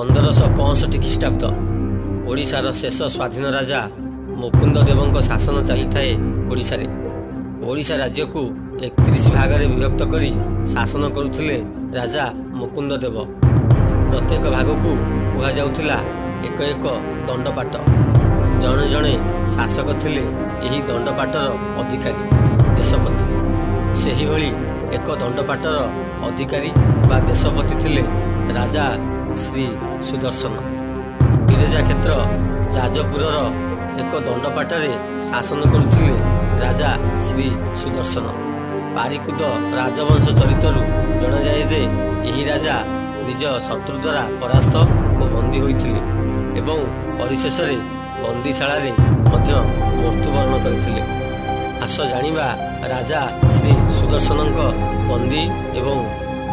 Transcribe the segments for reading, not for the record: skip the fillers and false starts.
1565 ଖ୍ରୀଷ୍ଟାବ୍ଦ ଓଡ଼ିଶାର ଶେଷ ସ୍ୱାଧୀନ ରାଜା ମୁକୁନ୍ଦ ଦେବଙ୍କ ଶାସନ ଚାଲିଥାଏ ଓଡ଼ିଶାରେ। ଓଡ଼ିଶା ରାଜ୍ୟକୁ 31 ଭାଗରେ ବିଭକ୍ତ କରି ଶାସନ କରୁଥିଲେ ରାଜା ମୁକୁନ୍ଦ ଦେବ। ପ୍ରତ୍ୟେକ ଭାଗକୁ କୁହାଯାଉଥିଲା ଏକ ଏକ ଦଣ୍ଡପାଟ। ଜଣେ ଜଣେ ଶାସକ ଥିଲେ ଏହି ଦଣ୍ଡପାଟର ଅଧିକାରୀ ଦେଶପତି। ସେହିଭଳି ଏକ ଦଣ୍ଡପାଟର ଅଧିକାରୀ ବା ଦେଶପତି ଥିଲେ ରାଜା ଶ୍ରୀ ସୁଦର୍ଶନ। ବିରଜା କ୍ଷେତ୍ର ଯାଜପୁରର ଏକ ଦଣ୍ଡପାଟରେ ଶାସନ କରୁଥିଲେ ରାଜା ଶ୍ରୀ ସୁଦର୍ଶନ। ପାରିକୁଦ ରାଜବଂଶ ଚରିତରୁ ଜଣାଯାଏ ଯେ ଏହି ରାଜା ନିଜ ଶତ୍ରୁ ଦ୍ୱାରା ପରାସ୍ତ ଓ ବନ୍ଦୀ ହୋଇଥିଲେ ଏବଂ ପରିଶେଷରେ ବନ୍ଦୀଶାଳାରେ ମଧ୍ୟ ମୃତ୍ୟୁବରଣ କରିଥିଲେ। ଆସ ଜାଣିବା ରାଜା ଶ୍ରୀ ସୁଦର୍ଶନଙ୍କ ବନ୍ଦୀ ଏବଂ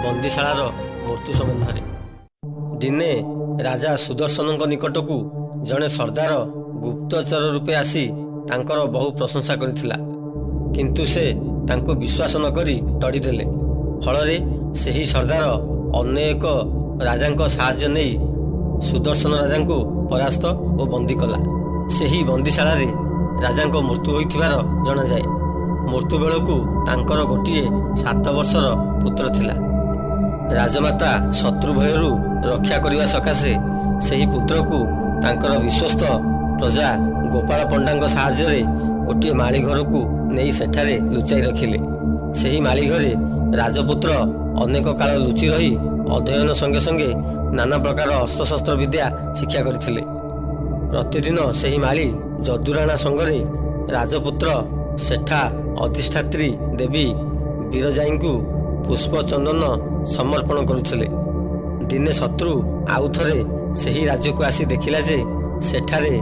ବନ୍ଦୀଶାଳାର ମୃତ୍ୟୁ ସମ୍ବନ୍ଧରେ। ଦିନେ ରାଜା ସୁଦର୍ଶନଙ୍କ ନିକଟକୁ ଜଣେ ସର୍ଦ୍ଦାର ଗୁପ୍ତଚର ରୂପେ ଆସି ତାଙ୍କର ବହୁ ପ୍ରଶଂସା କରିଥିଲା, କିନ୍ତୁ ସେ ତାଙ୍କୁ ବିଶ୍ୱାସ ନ କରି ତଡ଼ିଦେଲେ। ଫଳରେ ସେହି ସର୍ଦ୍ଦାର ଅନ୍ୟ ଏକ ରାଜାଙ୍କ ସାହାଯ୍ୟ ନେଇ ସୁଦର୍ଶନ ରାଜାଙ୍କୁ ପରାସ୍ତ ଓ ବନ୍ଦୀ କଲା। ସେହି ବନ୍ଦୀଶାଳାରେ ରାଜାଙ୍କ ମୃତ୍ୟୁ ହୋଇଥିବାର ଜଣାଯାଏ। ମୃତ୍ୟୁ ବେଳକୁ ତାଙ୍କର ଗୋଟିଏ 7 ବର୍ଷର ପୁତ୍ର ଥିଲା। ରାଜମାତା ଶତ୍ରୁ ଭୟରୁ ରକ୍ଷା କରିବା ସକାଶେ ସେହି ପୁତ୍ରକୁ ତାଙ୍କର ବିଶ୍ୱସ୍ତ ପ୍ରଜା ଗୋପାଳ ପଣ୍ଡାଙ୍କ ସାହାଯ୍ୟରେ ଗୋଟିଏ ମାଳି ଘରକୁ ନେଇ ସେଠାରେ ଲୁଚାଇ ରଖିଲେ। ସେହି ମାଳି ଘରେ ରାଜପୁତ୍ର ଅନେକ କାଳ ଲୁଚି ରହି ଅଧ୍ୟୟନ ସଙ୍ଗେ ସଙ୍ଗେ ନାନା ପ୍ରକାର ଅସ୍ତ୍ରଶସ୍ତ୍ର ବିଦ୍ୟା ଶିକ୍ଷା କରିଥିଲେ। ପ୍ରତିଦିନ ସେହି ମାଳି ଯଦୁରାଣା ସଙ୍ଗରେ ରାଜପୁତ୍ର ସେଠା ଅଧିଷ୍ଠାତ୍ରୀ ଦେବୀ ବିରଜାଙ୍କୁ ପୁଷ୍ପ ଚନ୍ଦନ ସମର୍ପଣ କରୁଥିଲେ। ଦିନେ ଶତ୍ରୁ ଆଉ ଥରେ ସେହି ରାଜ୍ୟକୁ ଆସି ଦେଖିଲା ଯେ ସେଠାରେ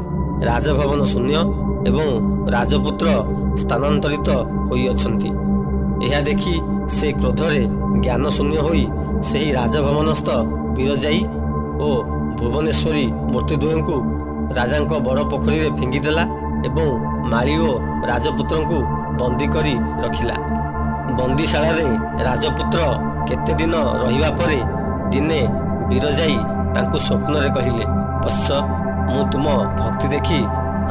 ରାଜଭବନ ଶୂନ୍ୟ ଏବଂ ରାଜପୁତ୍ର ସ୍ଥାନାନ୍ତରିତ ହୋଇଅଛନ୍ତି। ଏହା ଦେଖି ସେ କ୍ରୋଧରେ ଜ୍ଞାନ ଶୂନ୍ୟ ହୋଇ ସେହି ରାଜଭବନସ୍ଥ ବିରଜାଇ ଓ ଭୁବନେଶ୍ୱରୀ ମୂର୍ତ୍ତି ଦୁହିଁଙ୍କୁ ରାଜାଙ୍କ ବଡ଼ ପୋଖରୀରେ ଫିଙ୍ଗିଦେଲା ଏବଂ ମାଳି ଓ ରାଜପୁତ୍ରଙ୍କୁ ବନ୍ଦୀ କରି ରଖିଲା। ବନ୍ଦୀଶାଳାରେ ରାଜପୁତ୍ର କେତେ ଦିନ ରହିବା ପରେ ଦିନେ ବିରଜାଇ ତାଙ୍କୁ ସ୍ୱପ୍ନରେ କହିଲେ, ବତ୍ସ, ମୁଁ ତୁମ ଭକ୍ତି ଦେଖି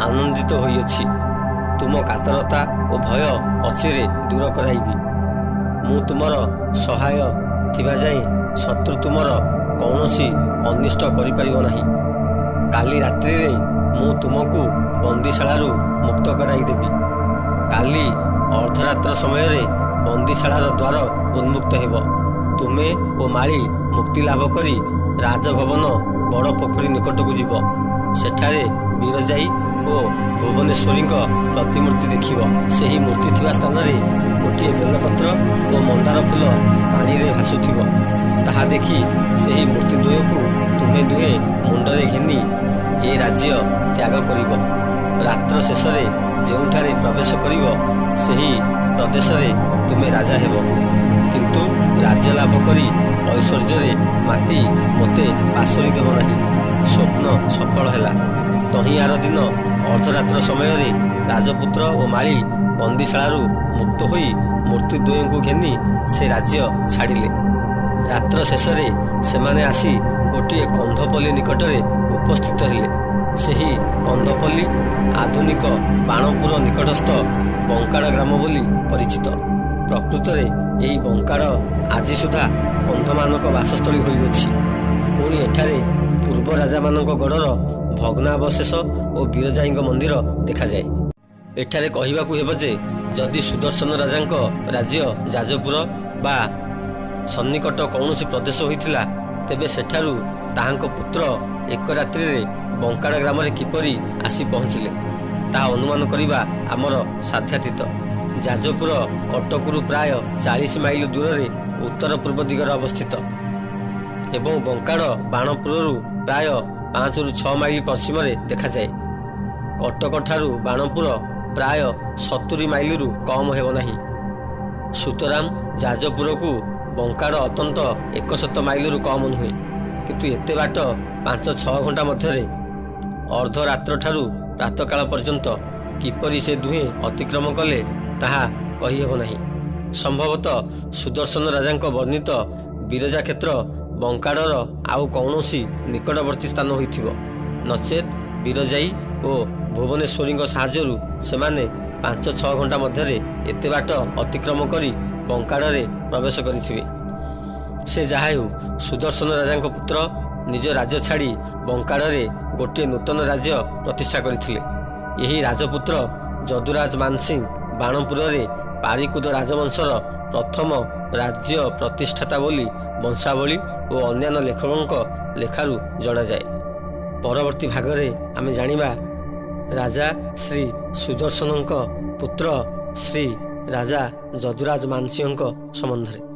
ଆନନ୍ଦିତ ହୋଇଅଛି। ତୁମ କାତରତା ଓ ଭୟ ଅଚିରେ ଦୂର କରାଇବି। ମୁଁ ତୁମର ସହାୟ ଥିବା ଯାଏଁ ଶତ୍ରୁ ତୁମର କୌଣସି ଅନିଷ୍ଟ କରିପାରିବ ନାହିଁ। କାଲି ରାତ୍ରିରେ ମୁଁ ତୁମକୁ ବନ୍ଦୀଶାଳାରୁ ମୁକ୍ତ କରାଇଦେବି। କାଲି ଅର୍ଦ୍ଧରାତ୍ର ସମୟରେ ବନ୍ଦୀଶାଳାର ଦ୍ୱାର ଉନ୍ମୁକ୍ତ ହେବ। ତୁମେ ଓ ମାଳି ମୁକ୍ତି ଲାଭ କରି ରାଜଭବନ ବଡ଼ ପୋଖରୀ ନିକଟକୁ ଯିବ। ସେଠାରେ ବିରଜାଇ ଓ ଭୁବନେଶ୍ୱରୀଙ୍କ ପ୍ରତିମୂର୍ତ୍ତି ଦେଖିବ। ସେହି ମୂର୍ତ୍ତି ଥିବା ସ୍ଥାନରେ ଗୋଟିଏ ବେଲପତ୍ର ଓ ମନ୍ଦାର ଫୁଲ ପାଣିରେ ଭାସୁଥିବ। ତାହା ଦେଖି ସେହି ମୂର୍ତ୍ତି ଦ୍ୱୟକୁ ତୁମେ ଦୁହେଁ ମୁଣ୍ଡରେ ଘେନି ଏ ରାଜ୍ୟ ତ୍ୟାଗ କରିବ। ରାତ୍ର ଶେଷରେ ଯେଉଁଠାରେ ପ୍ରବେଶ କରିବ ସେହି ପ୍ରଦେଶରେ ତୁମେ ରାଜା ହେବ। କିନ୍ତୁ ରାଜ୍ୟ ଲାଭ କରି ଐଶ୍ୱର୍ଯ୍ୟରେ ମାତି ମୋତେ ପାଶୋରି ଦେବ ନାହିଁ। ସ୍ୱପ୍ନ ସଫଳ ହେଲା। ତହିଁ ଆର ଦିନ ଅର୍ଦ୍ଧରାତ୍ର ସମୟରେ ରାଜପୁତ୍ର ଓ ମାଳି ବନ୍ଦୀଶାଳାରୁ ମୁକ୍ତ ହୋଇ ମୂର୍ତ୍ତି ଦ୍ୱୟଙ୍କୁ ଘେନି ସେ ରାଜ୍ୟ ଛାଡ଼ିଲେ। ରାତ୍ର ଶେଷରେ ସେମାନେ ଆସି ଗୋଟିଏ କନ୍ଧପଲ୍ଲୀ ନିକଟରେ ଉପସ୍ଥିତ ହେଲେ। ସେହି କନ୍ଧପଲ୍ଲୀ ଆଧୁନିକ ବାଣପୁର ନିକଟସ୍ଥ ବଙ୍କାଡ଼ ଗ୍ରାମ ବୋଲି ପରିଚିତ। ପ୍ରକୃତରେ ଏହି ବଙ୍କାଡ଼ ଆଜି ସୁଦ୍ଧା କନ୍ଧମାନଙ୍କ ବାସସ୍ଥଳୀ ହୋଇଅଛି। ପୁଣି ଏଠାରେ ପୂର୍ବ ରାଜାମାନଙ୍କ ଗଡ଼ର ଭଗ୍ନାବଶେଷ ଓ ବିରଜାଇଙ୍କ ମନ୍ଦିର ଦେଖାଯାଏ। ଏଠାରେ କହିବାକୁ ହେବ ଯେ ଯଦି ସୁଦର୍ଶନ ରାଜାଙ୍କ ରାଜ୍ୟ ଯାଜପୁର ବା ସନ୍ନିକଟ କୌଣସି ପ୍ରଦେଶ ହୋଇଥିଲା, ତେବେ ସେଠାରୁ ତାହାଙ୍କ ପୁତ୍ର ଏକ ରାତ୍ରିରେ ବଙ୍କାଡ଼ ଗ୍ରାମରେ କିପରି ଆସି ପହଞ୍ଚିଲେ, ତାହା ଅନୁମାନ କରିବା ଆମର ସାଧ୍ୟାତୀତ। ଯାଜପୁର କଟକରୁ ପ୍ରାୟ 40 ମାଇଲ ଦୂରରେ ଉତ୍ତର ପୂର୍ବ ଦିଗରେ ଅବସ୍ଥିତ ଏବଂ ବଙ୍କାଡ଼ ବାଣପୁରରୁ ପ୍ରାୟ 5 ରୁ 6 ମାଇଲ ପଶ୍ଚିମରେ ଦେଖାଯାଏ। କଟକଠାରୁ ବାଣପୁର ପ୍ରାୟ 70 ମାଇଲରୁ କମ୍ ହେବ ନାହିଁ। ସୁତରାଂ ଯାଜପୁରକୁ ବଙ୍କାଡ଼ ଅନ୍ତତଃ 100 ମାଇଲରୁ କମ୍ ନୁହେଁ। କିନ୍ତୁ ଏତେ ବାଟ 5-6 ଘଣ୍ଟା ମଧ୍ୟରେ ଅର୍ଦ୍ଧରାତ୍ରଠାରୁ ପ୍ରାତଃକାଳ ପର୍ଯ୍ୟନ୍ତ କିପରି ସେ ଦୁହେଁ ଅତିକ୍ରମ କଲେ ତାହା କହିହେବ ନାହିଁ। ସମ୍ଭବତଃ ସୁଦର୍ଶନ ରାଜାଙ୍କ ବର୍ଣ୍ଣିତ ବିରଜା କ୍ଷେତ୍ର ବଙ୍କାଡ଼ର ଆଉ କୌଣସି ନିକଟବର୍ତ୍ତୀ ସ୍ଥାନ ହୋଇଥିବ। ନଚେତ୍ ବୀରଜାଇ ଓ ଭୁବନେଶ୍ୱରୀଙ୍କ ସାହାଯ୍ୟରୁ ସେମାନେ 5-6 ଘଣ୍ଟା ମଧ୍ୟରେ ଏତେ ବାଟ ଅତିକ୍ରମ କରି ବଙ୍କାଡ଼ରେ ପ୍ରବେଶ କରିଥିବେ। ସେ ଯାହା ହେଉ, ସୁଦର୍ଶନ ରାଜାଙ୍କ ପୁତ୍ର ନିଜ ରାଜ୍ୟ ଛାଡ଼ି ବଙ୍କାଡ଼ରେ ଗୋଟିଏ ନୂତନ ରାଜ୍ୟ ପ୍ରତିଷ୍ଠା କରିଥିଲେ। ଏହି ରାଜପୁତ୍ର ଯଦୁରାଜ ମାନସିଂ ବାଣପୁରରେ ପାରିକୁଦ ରାଜବଂଶର ପ୍ରଥମ ରାଜ୍ୟ ପ୍ରତିଷ୍ଠାତା ବୋଲି ବଂଶାବଳୀ ଓ ଅନ୍ୟାନ୍ୟ ଲେଖକଙ୍କ ଲେଖାରୁ ଜଣାଯାଏ। ପରବର୍ତ୍ତୀ ଭାଗରେ ଆମେ ଜାଣିବା ରାଜା ଶ୍ରୀ ସୁଦର୍ଶନଙ୍କ ପୁତ୍ର ଶ୍ରୀ ରାଜା ଯଦୁରାଜ ମାନସିଂହଙ୍କ ସମ୍ବନ୍ଧରେ।